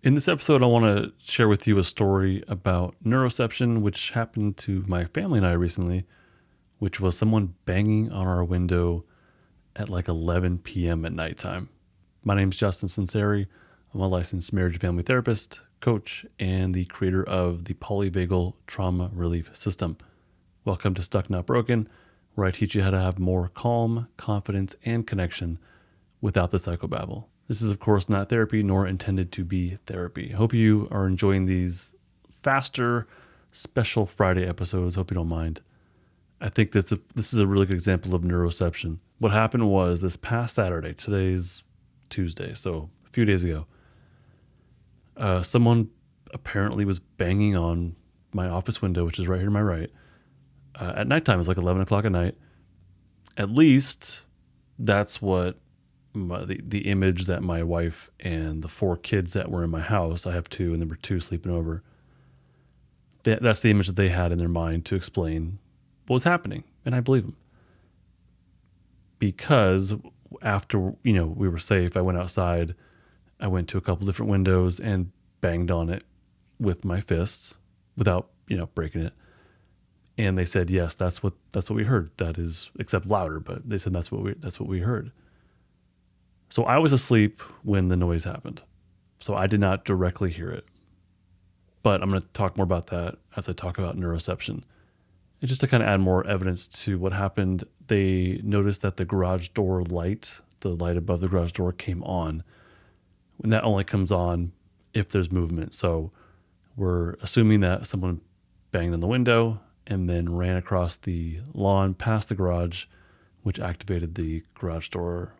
In this episode, I want to share with you a story about neuroception, which happened to my family and I recently, which was someone banging on our window at like 11 p.m. at nighttime. My name's Justin Sinceri. I'm a licensed marriage and family therapist, coach, and the creator of the Polyvagal Trauma Relief System. Welcome to Stuck Not Broken, where I teach you how to have more calm, confidence, and connection without the psychobabble. This is, of course, not therapy, nor intended to be therapy. I hope you are enjoying these faster, special Friday episodes. Hope you don't mind. I think that this is a really good example of neuroception. What happened was this past Saturday, today's Tuesday, so a few days ago, someone apparently was banging on my office window, which is right here to my right. At nighttime, it was like 11 o'clock at night. At least that's what the image that my wife and the 4 kids that were in my house, I have 2 and there were 2 sleeping over. That's the image that they had in their mind to explain what was happening. And I believe them. Because after, we were safe, I went outside, I went to a couple different windows and banged on it with my fists without, breaking it. And they said, yes, that's what we heard. That is, except louder, but they said that's what we heard. So I was asleep when the noise happened. So I did not directly hear it. But I'm going to talk more about that as I talk about neuroception. And just to kind of add more evidence to what happened, they noticed that the garage door light, the light above the garage door, came on. And that only comes on if there's movement. So we're assuming that someone banged on the window and then ran across the lawn past the garage, which activated the garage door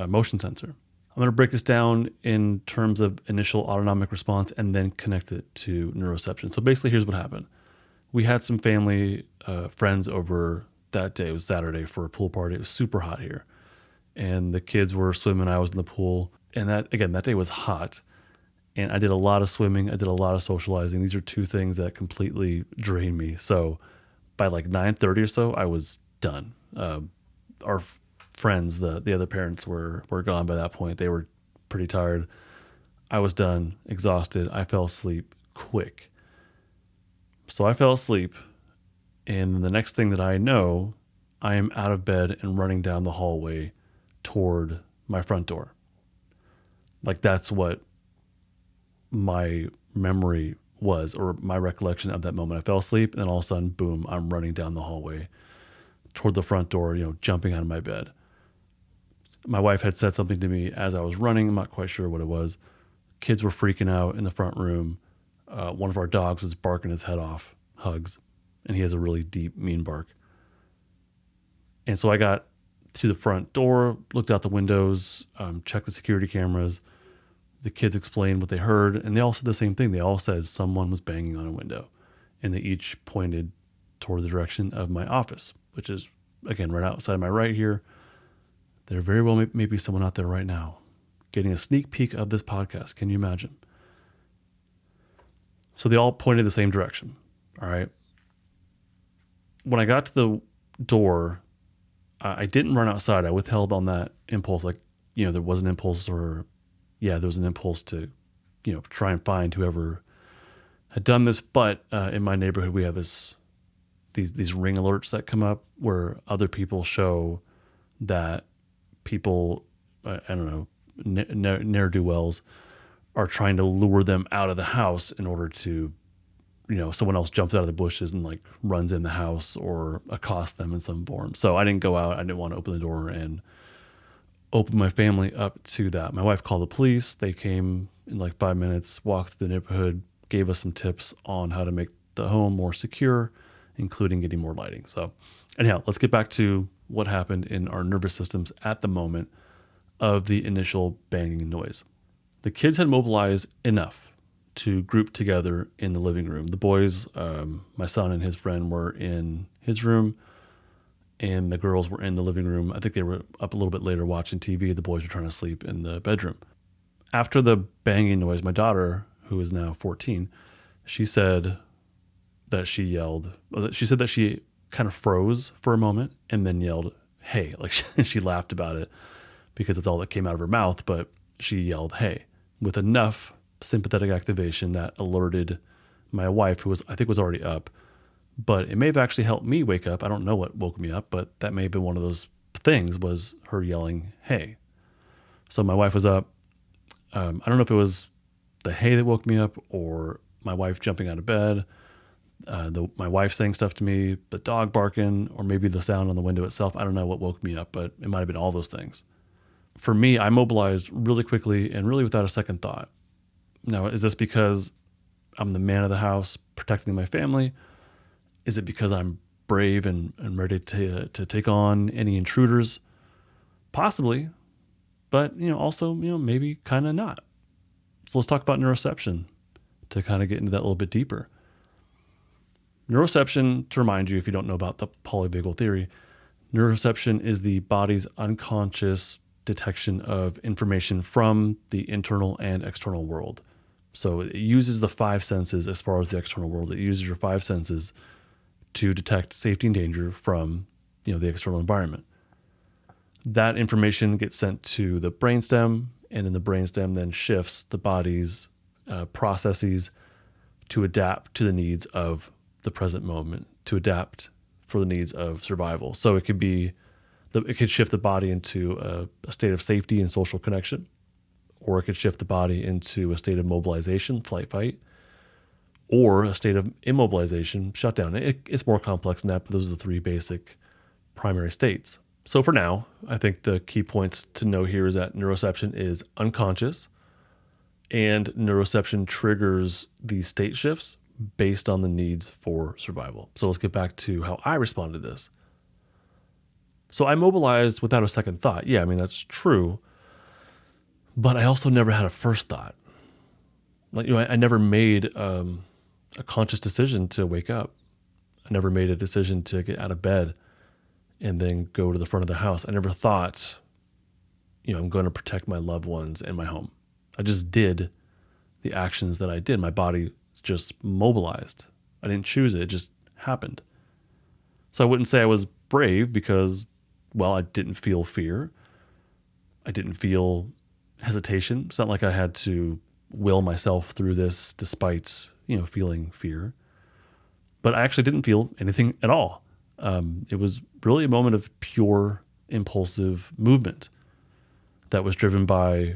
motion sensor. I'm going to break this down in terms of initial autonomic response and then connect it to neuroception. So basically, here's what happened. We had some family friends over that day. It was Saturday for a pool party. It was super hot here. And the kids were swimming. I was in the pool. And that day was hot. And I did a lot of swimming. I did a lot of socializing. These are 2 things that completely drained me. So by like 9:30 or so, I was done. Our friends, the other parents were gone by that point. They were pretty tired. I was done, exhausted. I fell asleep quick. So I fell asleep, and the next thing that I know, I am out of bed and running down the hallway toward my front door. Like that's what my memory was, or my recollection of that moment. I fell asleep, and then all of a sudden, boom, I'm running down the hallway toward the front door, jumping out of my bed. My wife had said something to me as I was running. I'm not quite sure what it was. Kids were freaking out in the front room. One of our dogs was barking his head off, Hugs, and he has a really deep, mean bark. And so I got to the front door, looked out the windows, checked the security cameras. The kids explained what they heard, and they all said the same thing. They all said someone was banging on a window, and they each pointed toward the direction of my office, which is, again, right outside my right here. There very well may be someone out there right now getting a sneak peek of this podcast. Can you imagine? So they all pointed the same direction. All right. When I got to the door, I didn't run outside. I withheld on that impulse. Like, there was an impulse there was an impulse to, try and find whoever had done this. But in my neighborhood, we have these ring alerts that come up where other people show that people, ne'er-do-wells are trying to lure them out of the house in order to, someone else jumps out of the bushes and like runs in the house or accosts them in some form. So I didn't go out. I didn't want to open the door and open my family up to that. My wife called the police. They came in like 5 minutes, walked through the neighborhood, gave us some tips on how to make the home more secure, including getting more lighting. So anyhow, let's get back to what happened in our nervous systems at the moment of the initial banging noise. The kids had mobilized enough to group together in the living room. The boys, my son and his friend, were in his room, and the girls were in the living room. I think they were up a little bit later watching TV. The boys were trying to sleep in the bedroom. After the banging noise, my daughter, who is now 14, she said that she kind of froze for a moment and then yelled, "Hey," like she laughed about it because it's all that came out of her mouth, but she yelled, "Hey," with enough sympathetic activation that alerted my wife, who I think was already up. But it may have actually helped me wake up. I don't know what woke me up, but that may have been one of those things, was her yelling, "Hey." So my wife was up. I don't know if it was the hay that woke me up or my wife jumping out of bed, my wife saying stuff to me, the dog barking, or maybe the sound on the window itself. I don't know what woke me up, but it might have been all those things. For me, I mobilized really quickly and really without a second thought. Now, is this because I'm the man of the house protecting my family? Is it because I'm brave and ready to take on any intruders? Possibly, but also maybe kind of not. So let's talk about neuroception to kind of get into that a little bit deeper. Neuroception, to remind you if you don't know about the polyvagal theory, neuroception is the body's unconscious detection of information from the internal and external world. So it uses the five senses as far as the external world. It uses your five senses to detect safety and danger from the external environment. That information gets sent to the brainstem, and then the brainstem then shifts the body's processes to adapt to the needs of the present moment, to adapt for the needs of survival. So it could shift the body into a state of safety and social connection, or it could shift the body into a state of mobilization, flight, fight, or a state of immobilization, shutdown. It's more complex than that, but those are the three basic primary states. So for now, I think the key points to know here is that neuroception is unconscious, and neuroception triggers these state shifts based on the needs for survival. So let's get back to how I responded to this. So I mobilized without a second thought. Yeah, I mean, that's true. But I also never had a first thought. I never made a conscious decision to wake up. I never made a decision to get out of bed and then go to the front of the house. I never thought, I'm going to protect my loved ones and my home. I just did the actions that I did. My body just mobilized. I didn't choose it. It just happened. So I wouldn't say I was brave because, I didn't feel fear. I didn't feel hesitation. It's not like I had to will myself through this despite, feeling fear. But I actually didn't feel anything at all. It was really a moment of pure impulsive movement that was driven by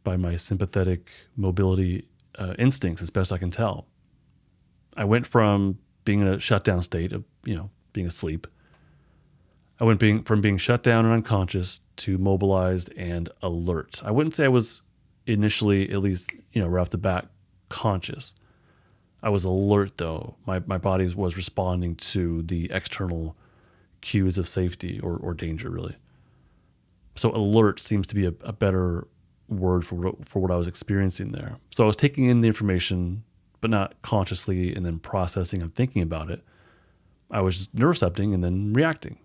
my sympathetic mobility instincts, as best I can tell. I went from being in a shutdown state of, being asleep. I went from being shut down and unconscious to mobilized and alert. I wouldn't say I was initially, at least, right off the bat, conscious. I was alert, though. My body was responding to the external cues of safety or danger, really. So alert seems to be a better word for what I was experiencing there. So I was taking in the information, but not consciously and then processing and thinking about it. I was just neurocepting and then reacting.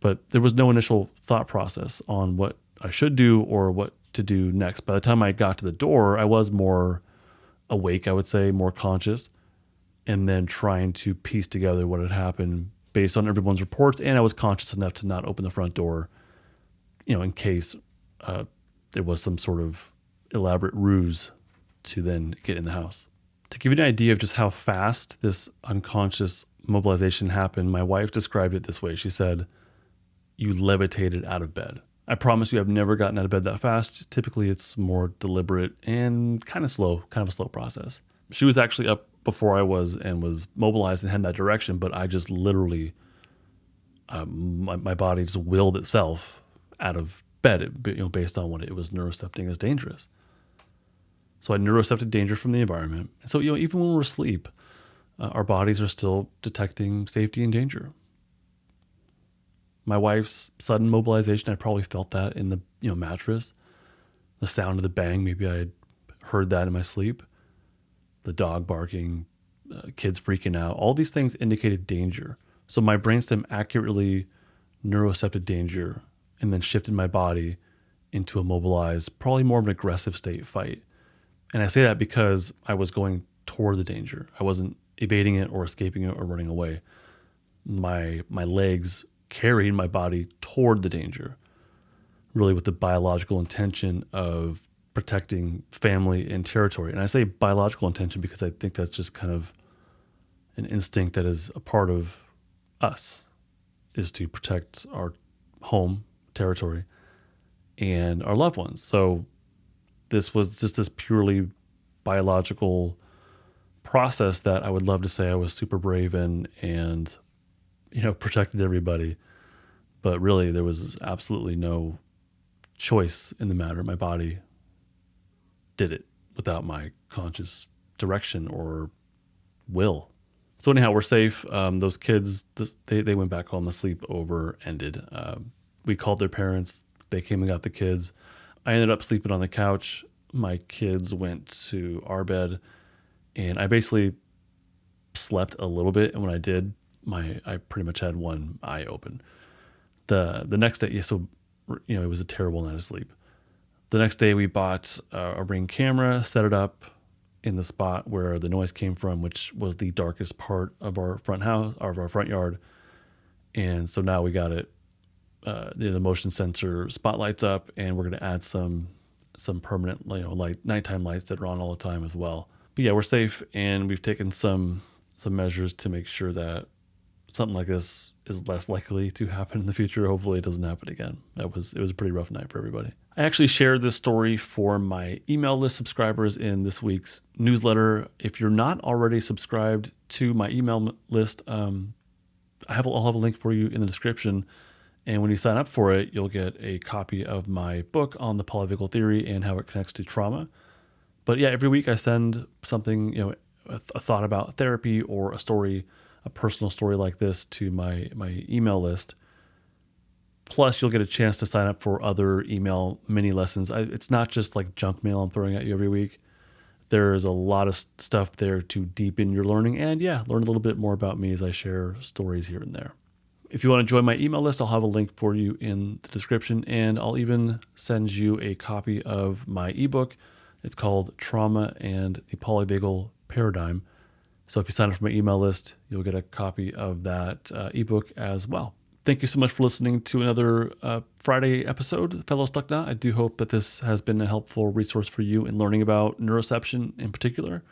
But there was no initial thought process on what I should do or what to do next. By the time I got to the door, I was more awake, I would say, more conscious, and then trying to piece together what had happened based on everyone's reports. And I was conscious enough to not open the front door, in case there was some sort of elaborate ruse to then get in the house. To give you an idea of just how fast this unconscious mobilization happened, my wife described it this way. She said, "You levitated out of bed." I promise you I've never gotten out of bed that fast. Typically it's more deliberate and kind of a slow process. She was actually up before I was and was mobilized and heading that direction, but I just literally, my body just willed itself out of bed, based on what it was neurocepting as dangerous. So I neurocepted danger from the environment. And so, even when we're asleep, our bodies are still detecting safety and danger. My wife's sudden mobilization, I probably felt that in the mattress. The sound of the bang, maybe I had heard that in my sleep. The dog barking, kids freaking out, all these things indicated danger. So my brainstem accurately neurocepted danger and then shifted my body into a mobilized, probably more of an aggressive state fight. And I say that because I was going toward the danger. I wasn't evading it or escaping it or running away. My legs carried my body toward the danger, really with the biological intention of protecting family and territory. And I say biological intention because I think that's just kind of an instinct that is a part of us, is to protect our home, territory, and our loved ones. So this was just this purely biological process that I would love to say I was super brave in and, protected everybody. But really, there was absolutely no choice in the matter. My body did it without my conscious direction or will. So anyhow, we're safe. Those kids, they went back home. The sleepover ended. We called their parents. They came and got the kids. I ended up sleeping on the couch. My kids went to our bed, and I basically slept a little bit. And when I did, I pretty much had one eye open. The next day, it was a terrible night of sleep. The next day, we bought a Ring camera, set it up in the spot where the noise came from, which was the darkest part of our front yard. And so now we got it, the motion sensor spotlights up, and we're going to add some permanent, nighttime lights that are on all the time as well. But yeah, we're safe, and we've taken some measures to make sure that something like this is less likely to happen in the future. Hopefully it doesn't happen again. It was a pretty rough night for everybody. I actually shared this story for my email list subscribers in this week's newsletter. If you're not already subscribed to my email list, I'll have a link for you in the description. And when you sign up for it, you'll get a copy of my book on the polyvagal theory and how it connects to trauma. But yeah, every week I send something, a thought about therapy or a story, a personal story like this to my email list. Plus, you'll get a chance to sign up for other email mini lessons. It's not just like junk mail I'm throwing at you every week. There's a lot of stuff there to deepen your learning and learn a little bit more about me as I share stories here and there. If you want to join my email list, I'll have a link for you in the description, and I'll even send you a copy of my ebook. It's called Trauma and the Polyvagal Paradigm. So if you sign up for my email list, you'll get a copy of that ebook as well. Thank you so much for listening to another Friday episode, fellow Stucknut. I do hope that this has been a helpful resource for you in learning about neuroception in particular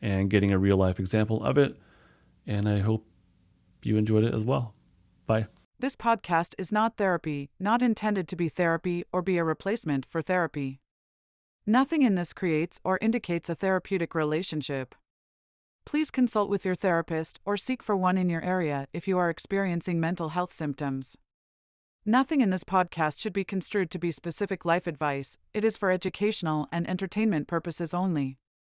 and getting a real life example of it. And I hope you enjoyed it as well. Bye. This podcast is not therapy, not intended to be therapy or be a replacement for therapy. Nothing in this creates or indicates a therapeutic relationship. Please consult with your therapist or seek for one in your area if you are experiencing mental health symptoms. Nothing in this podcast should be construed to be specific life advice. It is for educational and entertainment purposes only.